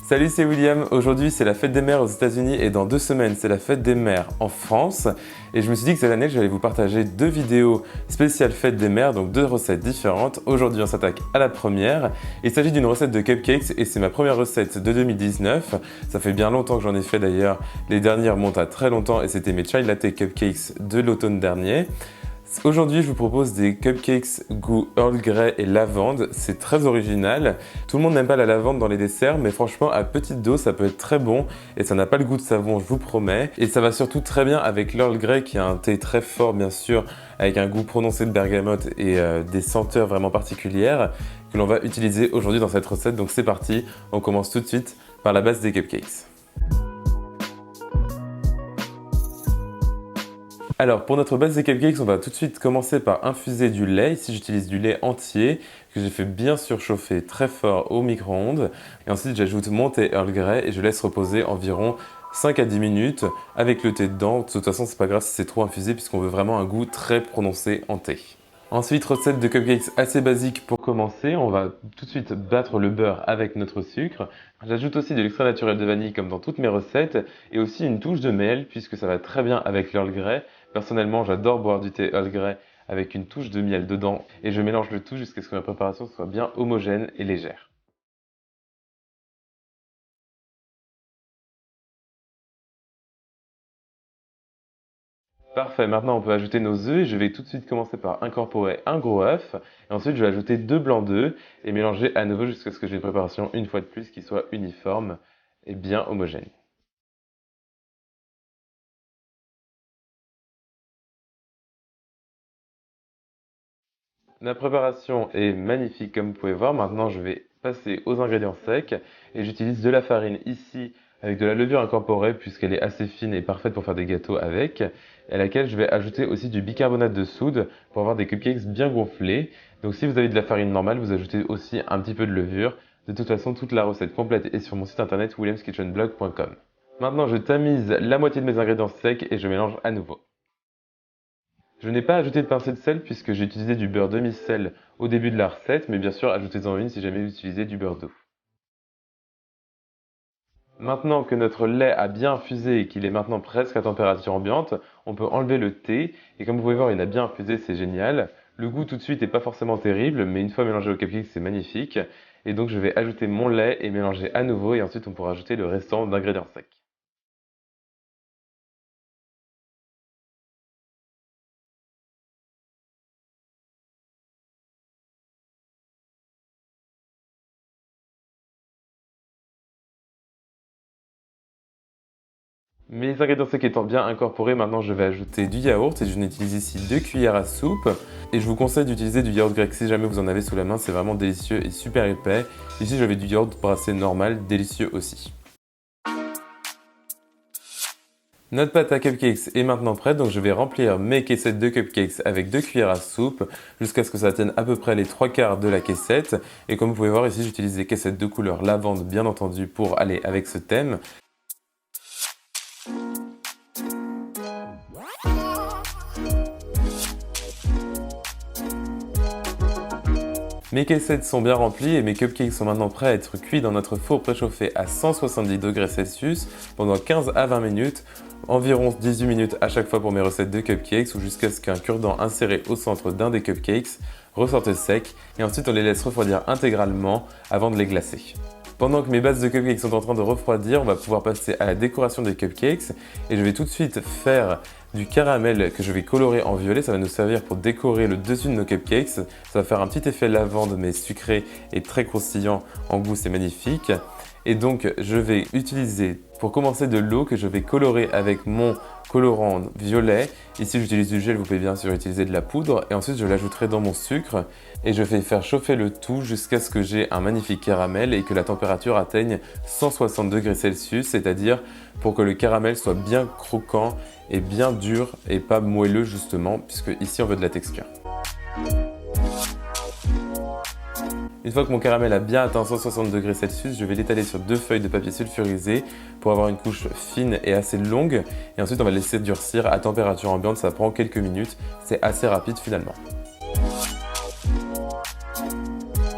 Salut, c'est William. Aujourd'hui, c'est la fête des mères aux États-Unis et dans 2 semaines, c'est la fête des mères en France. Et je me suis dit que cette année, j'allais vous partager 2 vidéos spéciales fête des mères, donc 2 recettes différentes. Aujourd'hui, on s'attaque à la première. Il s'agit d'une recette de cupcakes et c'est ma première recette de 2019. Ça fait bien longtemps que j'en ai fait d'ailleurs. Les dernières remontent à très longtemps et c'était mes chai latte cupcakes de l'automne dernier. Aujourd'hui, je vous propose des cupcakes goût Earl Grey et lavande. C'est très original. Tout le monde n'aime pas la lavande dans les desserts, mais franchement, à petite dose, ça peut être très bon. Et ça n'a pas le goût de savon, je vous promets. Et ça va surtout très bien avec l'Earl Grey, qui a un thé très fort, bien sûr, avec un goût prononcé de bergamote et des senteurs vraiment particulières que l'on va utiliser aujourd'hui dans cette recette. Donc c'est parti, on commence tout de suite par la base des cupcakes. Alors pour notre base des cupcakes, on va tout de suite commencer par infuser du lait. Ici j'utilise du lait entier que j'ai fait bien surchauffer très fort au micro-ondes. Et ensuite j'ajoute mon thé Earl Grey et je laisse reposer environ 5 à 10 minutes avec le thé dedans. De toute façon c'est pas grave si c'est trop infusé puisqu'on veut vraiment un goût très prononcé en thé. Ensuite, recette de cupcakes assez basique pour commencer. On va tout de suite battre le beurre avec notre sucre. J'ajoute aussi de l'extrait naturel de vanille comme dans toutes mes recettes et aussi une touche de miel puisque ça va très bien avec l'Earl Grey. Personnellement, j'adore boire du thé Earl Grey avec une touche de miel dedans et je mélange le tout jusqu'à ce que la préparation soit bien homogène et légère. Parfait, maintenant on peut ajouter nos œufs et je vais tout de suite commencer par incorporer un gros œuf et ensuite je vais ajouter 2 blancs d'œufs et mélanger à nouveau jusqu'à ce que j'ai une préparation une fois de plus qui soit uniforme et bien homogène. La préparation est magnifique comme vous pouvez voir. Maintenant, je vais passer aux ingrédients secs et j'utilise de la farine ici avec de la levure incorporée puisqu'elle est assez fine et parfaite pour faire des gâteaux avec, et à laquelle je vais ajouter aussi du bicarbonate de soude pour avoir des cupcakes bien gonflés. Donc si vous avez de la farine normale, vous ajoutez aussi un petit peu de levure. De toute façon, toute la recette complète est sur mon site internet williamskitchenblog.com. Maintenant, je tamise la moitié de mes ingrédients secs et je mélange à nouveau. Je n'ai pas ajouté de pincée de sel puisque j'ai utilisé du beurre demi-sel au début de la recette, mais bien sûr ajoutez-en une si jamais vous utilisez du beurre d'eau. Maintenant que notre lait a bien infusé et qu'il est maintenant presque à température ambiante, on peut enlever le thé et comme vous pouvez voir il a bien infusé, c'est génial. Le goût tout de suite n'est pas forcément terrible, mais une fois mélangé au cupcake c'est magnifique. Et donc je vais ajouter mon lait et mélanger à nouveau et ensuite on pourra ajouter le restant d'ingrédients secs. Mes ingrédients secs étant bien incorporés, maintenant je vais ajouter du yaourt et je n'utilise ici 2 cuillères à soupe. Et je vous conseille d'utiliser du yaourt grec si jamais vous en avez sous la main, c'est vraiment délicieux et super épais. Ici j'avais du yaourt brassé normal, délicieux aussi. Notre pâte à cupcakes est maintenant prête, donc je vais remplir mes caissettes de cupcakes avec 2 cuillères à soupe jusqu'à ce que ça atteigne à peu près les 3/4 de la caissette. Et comme vous pouvez voir ici, j'utilise des caissettes de couleur lavande bien entendu pour aller avec ce thème. Mes caissettes sont bien remplies et mes cupcakes sont maintenant prêts à être cuits dans notre four préchauffé à 170 degrés Celsius pendant 15 à 20 minutes, environ 18 minutes à chaque fois pour mes recettes de cupcakes ou jusqu'à ce qu'un cure-dent inséré au centre d'un des cupcakes ressorte sec et ensuite on les laisse refroidir intégralement avant de les glacer. Pendant que mes bases de cupcakes sont en train de refroidir, on va pouvoir passer à la décoration des cupcakes et je vais tout de suite faire du caramel que je vais colorer en violet. Ça va nous servir pour décorer le dessus de nos cupcakes. Ça va faire un petit effet lavande mais sucré et très croustillant en goût, c'est magnifique. Et donc je vais utiliser pour commencer de l'eau que je vais colorer avec mon colorant violet. Ici j'utilise du gel, vous pouvez bien sûr utiliser de la poudre et ensuite je l'ajouterai dans mon sucre et je vais faire chauffer le tout jusqu'à ce que j'ai un magnifique caramel et que la température atteigne 160 degrés Celsius, c'est-à-dire pour que le caramel soit bien croquant et bien dur et pas moelleux justement puisque ici on veut de la texture. Une fois que mon caramel a bien atteint 160 degrés Celsius, je vais l'étaler sur 2 feuilles de papier sulfurisé pour avoir une couche fine et assez longue. Et ensuite, on va le laisser durcir à température ambiante, ça prend quelques minutes. C'est assez rapide finalement.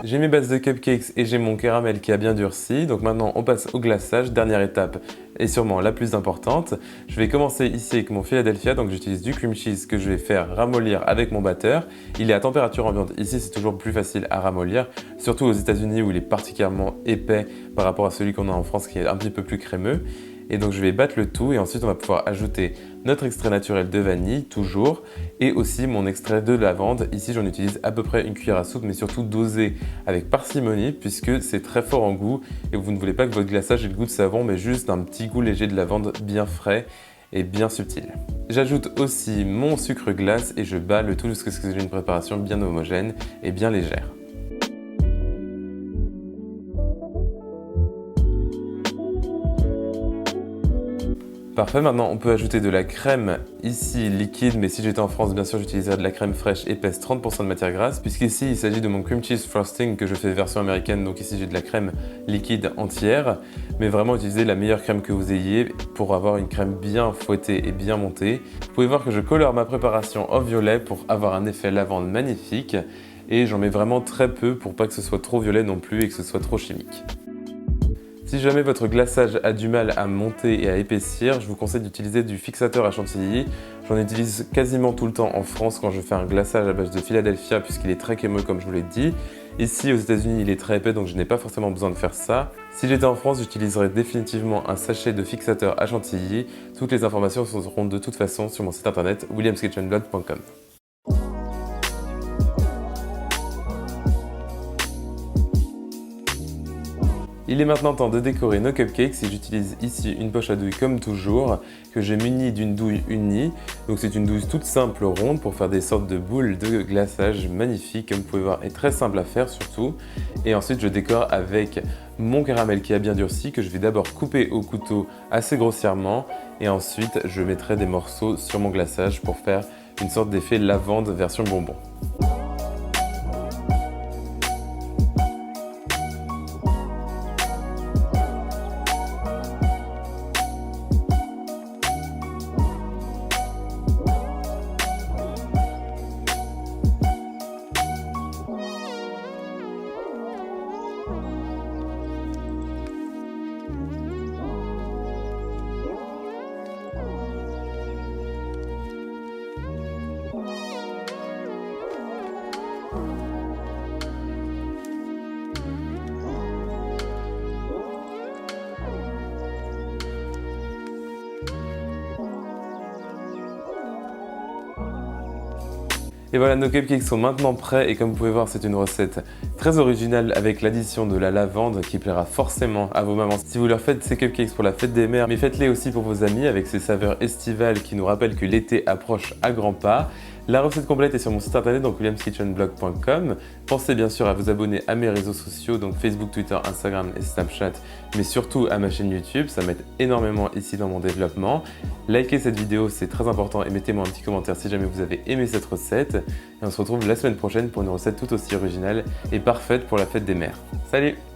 J'ai mes bases de cupcakes et j'ai mon caramel qui a bien durci. Donc maintenant on passe au glaçage, dernière étape et sûrement la plus importante. Je vais commencer ici avec mon Philadelphia, donc j'utilise du cream cheese que je vais faire ramollir avec mon batteur. Il est à température ambiante, ici c'est toujours plus facile à ramollir, surtout aux États-Unis où il est particulièrement épais par rapport à celui qu'on a en France qui est un petit peu plus crémeux. Et donc je vais battre le tout et ensuite on va pouvoir ajouter notre extrait naturel de vanille, toujours, et aussi mon extrait de lavande. Ici j'en utilise à peu près une cuillère à soupe, mais surtout dosé avec parcimonie puisque c'est très fort en goût et vous ne voulez pas que votre glaçage ait le goût de savon, mais juste un petit goût léger de lavande bien frais et bien subtil. J'ajoute aussi mon sucre glace et je bats le tout jusqu'à ce que j'ai une préparation bien homogène et bien légère. Parfait, maintenant on peut ajouter de la crème ici liquide, mais si j'étais en France, bien sûr j'utiliserais de la crème fraîche épaisse, 30% de matière grasse, puisqu'ici il s'agit de mon cream cheese frosting que je fais version américaine, donc ici j'ai de la crème liquide entière, mais vraiment utilisez la meilleure crème que vous ayez pour avoir une crème bien fouettée et bien montée. Vous pouvez voir que je colore ma préparation en violet pour avoir un effet lavande magnifique, et j'en mets vraiment très peu pour pas que ce soit trop violet non plus et que ce soit trop chimique. Si jamais votre glaçage a du mal à monter et à épaissir, je vous conseille d'utiliser du fixateur à chantilly. J'en utilise quasiment tout le temps en France quand je fais un glaçage à base de Philadelphia puisqu'il est très crémeux comme je vous l'ai dit. Ici aux États-Unis il est très épais donc je n'ai pas forcément besoin de faire ça. Si j'étais en France, j'utiliserais définitivement un sachet de fixateur à chantilly. Toutes les informations seront de toute façon sur mon site internet williamskitchenblog.com. Il est maintenant temps de décorer nos cupcakes et j'utilise ici une poche à douille comme toujours que j'ai munie d'une douille unie. Donc c'est une douille toute simple ronde pour faire des sortes de boules de glaçage magnifiques comme vous pouvez voir et très simple à faire surtout. Et ensuite je décore avec mon caramel qui a bien durci que je vais d'abord couper au couteau assez grossièrement et ensuite je mettrai des morceaux sur mon glaçage pour faire une sorte d'effet lavande version bonbon. Et voilà, nos cupcakes sont maintenant prêts et comme vous pouvez voir, c'est une recette très originale avec l'addition de la lavande qui plaira forcément à vos mamans. Si vous leur faites ces cupcakes pour la fête des mères, mais faites-les aussi pour vos amis avec ces saveurs estivales qui nous rappellent que l'été approche à grands pas. La recette complète est sur mon site internet, donc williamskitchenblog.com. Pensez bien sûr à vous abonner à mes réseaux sociaux, donc Facebook, Twitter, Instagram et Snapchat, mais surtout à ma chaîne YouTube, ça m'aide énormément ici dans mon développement. Likez cette vidéo, c'est très important et mettez-moi un petit commentaire si jamais vous avez aimé cette recette. Et on se retrouve la semaine prochaine pour une recette tout aussi originale et parfaite pour la fête des mères. Salut!